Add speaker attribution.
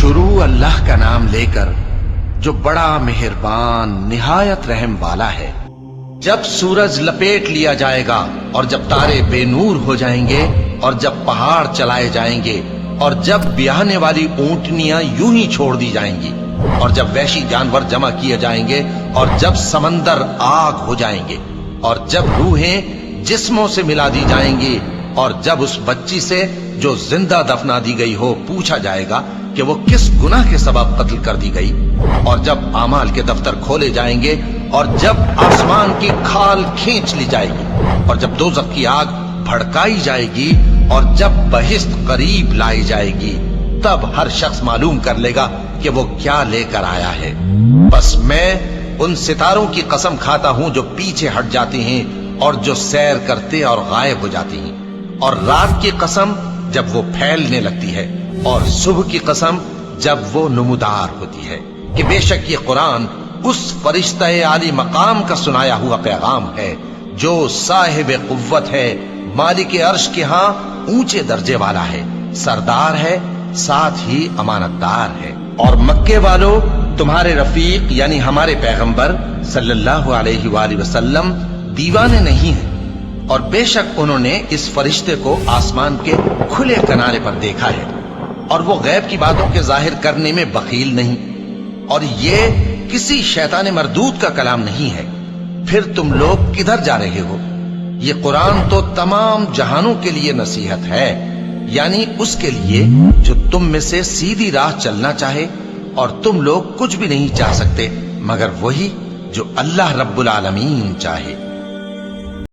Speaker 1: शुरू अल्लाह का नाम लेकर जो बड़ा मेहरबान निहायत रहम वाला है। जब सूरज लपेट लिया जाएगा और जब तारे बेनूर हो जाएंगे और जब पहाड़ चलाए जाएंगे और जब ब्याहने वाली ऊंटनियां यूं ही छोड़ दी जाएंगी और जब वहशी जानवर जमा किए जाएंगे और जब समंदर आग हो जाएंगे और जब रूहें जिस्मों से मिला दी जाएंगी और जब उस बच्ची से जो जिंदा दफना दी गई हो पूछा जाएगा कि वो किस गुनाह के सबब कत्ल कर दी गई और जब आमाल के दफ्तर खोले जाएंगे और जब आसमान की खाल खींच ली जाएगी और जब दोज़ख की आग भड़काई जाएगी और जब बहिश्त करीब लाई जाएगी, तब हर शख्स मालूम कर लेगा कि वो क्या लेकर आया है। बस मैं उन सितारों की कसम खाता हूं जो पीछे हट जाती हैं और जो सैर करते और गायब हो जाती हैं, और रात की कसम जब वो फैलने लगती है और सुबह की कसम जब वो नमूदार होती है कि बेशक ये कुरान उस फरिश्ते आली मकाम का सुनाया हुआ पैगाम है जो साहिब कुव्वत है, मालिक अर्श के यहाँ ऊंचे दर्जे वाला है, सरदार है, साथ ही अमानतदार है। और मक्के वालों, तुम्हारे रफीक यानी हमारे पैगंबर सल्लल्लाहु अलैहि वसल्लम दीवाने नहीं हैं, और बेशक उन्होंने इस फरिश्ते को आसमान के खुले किनारे पर देखा है और वो गैब की बातों के जाहिर करने में बखील नहीं, और ये किसी शैतान मरदूद का कलाम नहीं है। फिर तुम लोग किधर जा रहे हो? ये कुरान तो तमाम जहानों के लिए नसीहत है, यानी उसके लिए जो तुम में से सीधी राह चलना चाहे, और तुम लोग कुछ भी नहीं चाह सकते मगर वही जो अल्लाह रब्बुल आलमीन चाहे।